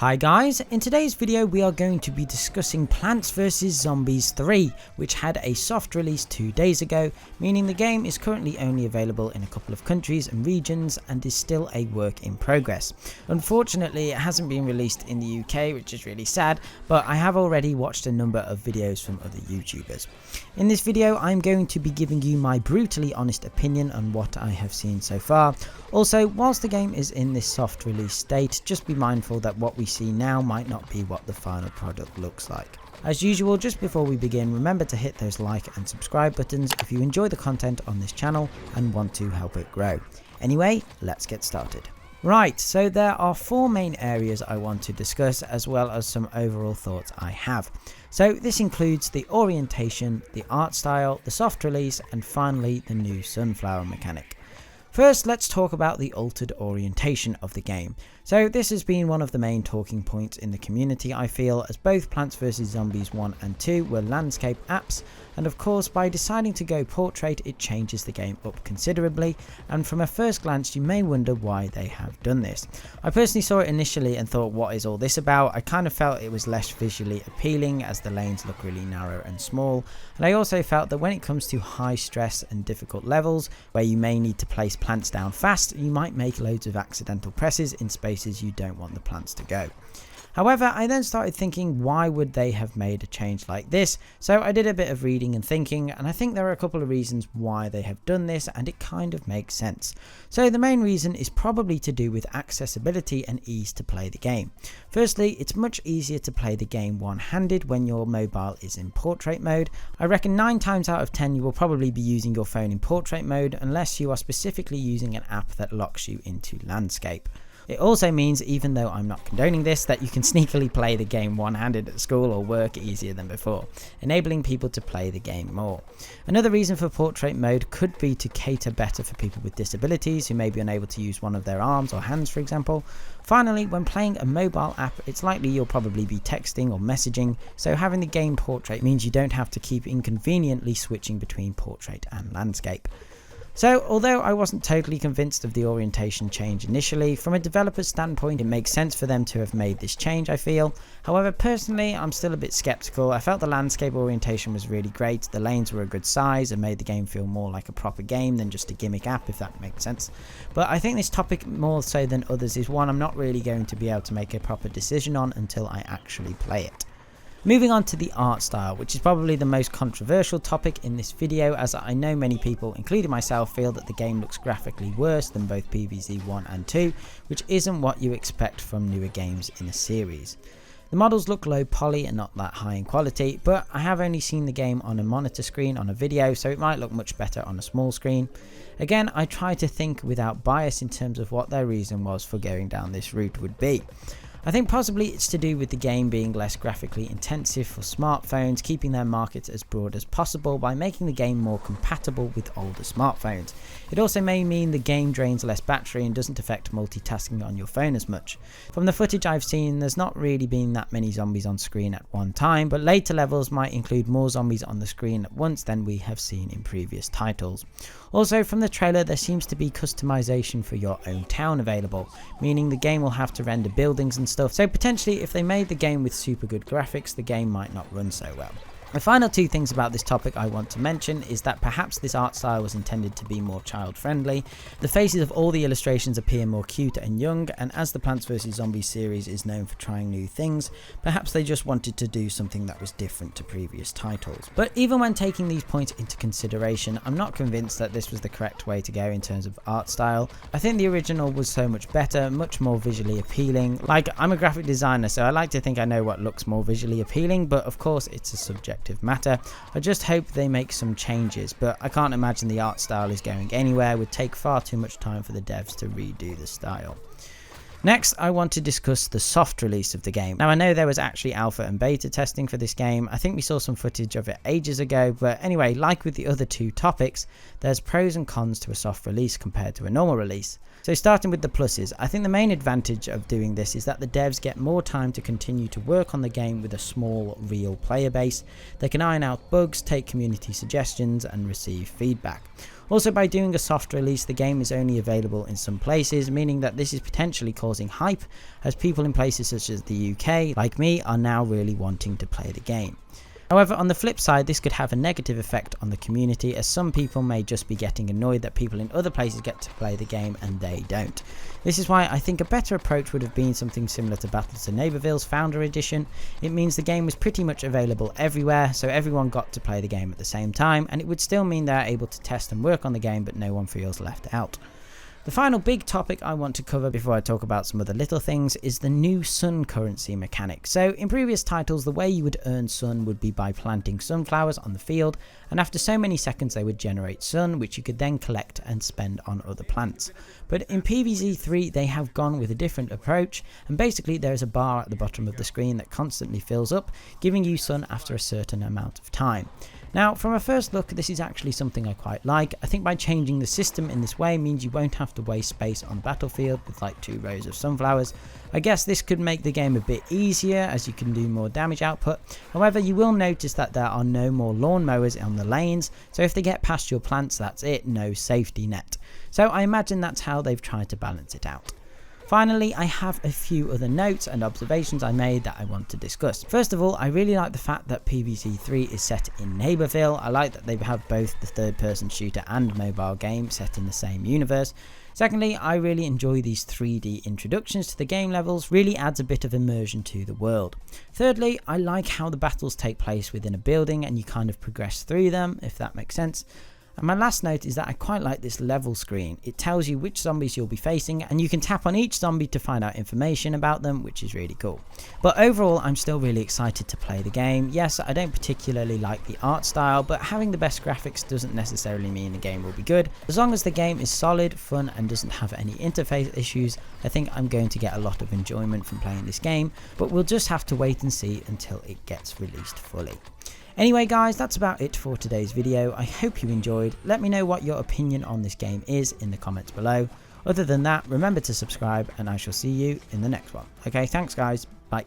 Hi guys, in today's video we are going to be discussing Plants vs Zombies 3, which had a soft release 2 days ago, meaning the game is currently only available in a couple of countries and regions and is still a work in progress. Unfortunately it hasn't been released in the UK, which is really sad, but I have already watched a number of videos from other YouTubers. In this video I'm going to be giving you my brutally honest opinion on what I have seen so far. Also, whilst the game is in this soft release state, just be mindful that what we see now might not be what the final product looks like. As usual, just before we begin, remember to hit those like and subscribe buttons if you enjoy the content on this channel and want to help it grow. Anyway, let's get started. Right, so there are 4 main areas I want to discuss, as well as some overall thoughts I have. So this includes the orientation, the art style, the soft release, and finally the new sunflower mechanic. First, let's talk about the altered orientation of the game. So this has been one of the main talking points in the community, I feel, as both Plants vs Zombies 1 and 2 were landscape apps, and of course by deciding to go portrait it changes the game up considerably, and from a first glance you may wonder why they have done this. I personally saw it initially and thought, what is all this about? I kind of felt it was less visually appealing as the lanes look really narrow and small, and I also felt that when it comes to high stress and difficult levels where you may need to place plants down fast, you might make loads of accidental presses in spaces you don't want the plants to go. However, I then started thinking, why would they have made a change like this? So I did a bit of reading and thinking, and I think there are a couple of reasons why they have done this, and it kind of makes sense. So the main reason is probably to do with accessibility and ease to play the game. Firstly, it's much easier to play the game one-handed when your mobile is in portrait mode. I reckon 9 times out of 10 you will probably be using your phone in portrait mode unless you are specifically using an app that locks you into landscape. It also means, even though I'm not condoning this, that you can sneakily play the game one-handed at school or work easier than before, enabling people to play the game more. Another reason for portrait mode could be to cater better for people with disabilities who may be unable to use one of their arms or hands, for example. Finally, when playing a mobile app, it's likely you'll probably be texting or messaging, so having the game portrait means you don't have to keep inconveniently switching between portrait and landscape. So, although I wasn't totally convinced of the orientation change initially, from a developer's standpoint it makes sense for them to have made this change, I feel. However, personally I'm still a bit skeptical. I felt the landscape orientation was really great, the lanes were a good size and made the game feel more like a proper game than just a gimmick app, if that makes sense. But I think this topic, more so than others, is one I'm not really going to be able to make a proper decision on until I actually play it. Moving on to the art style, which is probably the most controversial topic in this video, as I know many people, including myself, feel that the game looks graphically worse than both PvZ 1 and 2, which isn't what you expect from newer games in a series. The models look low poly and not that high in quality, but I have only seen the game on a monitor screen on a video, so it might look much better on a small screen. Again, I try to think without bias in terms of what their reason was for going down this route would be. I think possibly it's to do with the game being less graphically intensive for smartphones, keeping their market as broad as possible by making the game more compatible with older smartphones. It also may mean the game drains less battery and doesn't affect multitasking on your phone as much. From the footage I've seen, there's not really been that many zombies on screen at one time, but later levels might include more zombies on the screen at once than we have seen in previous titles. Also, from the trailer there seems to be customization for your own town available, meaning the game will have to render buildings and stuff, so potentially if they made the game with super good graphics, the game might not run so well. The final 2 things about this topic I want to mention is that perhaps this art style was intended to be more child friendly. The faces of all the illustrations appear more cute and young, and as the Plants vs Zombies series is known for trying new things, perhaps they just wanted to do something that was different to previous titles. But even when taking these points into consideration, I'm not convinced that this was the correct way to go in terms of art style. I think the original was so much better, much more visually appealing. Like, I'm a graphic designer, so I like to think I know what looks more visually appealing, but of course it's a subjective matter. I just hope they make some changes, but I can't imagine the art style is going anywhere. It would take far too much time for the devs to redo the style. Next, I want to discuss the soft release of the game. Now, I know there was actually alpha and beta testing for this game. I think we saw some footage of it ages ago, but anyway, like with the other 2 topics, there's pros and cons to a soft release compared to a normal release. So starting with the pluses, I think the main advantage of doing this is that the devs get more time to continue to work on the game with a small, real player base. They can iron out bugs, take community suggestions and receive feedback. Also, by doing a soft release, the game is only available in some places, meaning that this is potentially causing hype, as people in places such as the UK, like me, are now really wanting to play the game. However, on the flip side, this could have a negative effect on the community, as some people may just be getting annoyed that people in other places get to play the game and they don't. This is why I think a better approach would have been something similar to Battles of Neighborville's Founder Edition. It means the game was pretty much available everywhere, so everyone got to play the game at the same time, and it would still mean they're able to test and work on the game, but no one feels left out. The final big topic I want to cover before I talk about some other little things is the new sun currency mechanic. So in previous titles, the way you would earn sun would be by planting sunflowers on the field, and after so many seconds they would generate sun, which you could then collect and spend on other plants. But in PvZ3 they have gone with a different approach, and basically there is a bar at the bottom of the screen that constantly fills up, giving you sun after a certain amount of time. Now, from a first look, this is actually something I quite like. I think by changing the system in this way means you won't have to waste space on the battlefield with like 2 rows of sunflowers. I guess this could make the game a bit easier, as you can do more damage output. However, you will notice that there are no more lawnmowers on the lanes, so if they get past your plants, that's it, no safety net. So I imagine that's how they've tried to balance it out. Finally, I have a few other notes and observations I made that I want to discuss. First of all, I really like the fact that PvZ3 is set in Neighborville. I like that they have both the third-person shooter and mobile game set in the same universe. Secondly, I really enjoy these 3D introductions to the game levels, really adds a bit of immersion to the world. Thirdly, I like how the battles take place within a building and you kind of progress through them, if that makes sense. And my last note is that I quite like this level screen. It tells you which zombies you'll be facing, and you can tap on each zombie to find out information about them, which is really cool. But overall, I'm still really excited to play the game. Yes, I don't particularly like the art style, but having the best graphics doesn't necessarily mean the game will be good. As long as the game is solid, fun, and doesn't have any interface issues, I think I'm going to get a lot of enjoyment from playing this game, but we'll just have to wait and see until it gets released fully. Anyway guys, that's about it for today's video. I hope you enjoyed. Let me know what your opinion on this game is in the comments below. Other than that, remember to subscribe and I shall see you in the next one. Okay, thanks guys. Bye.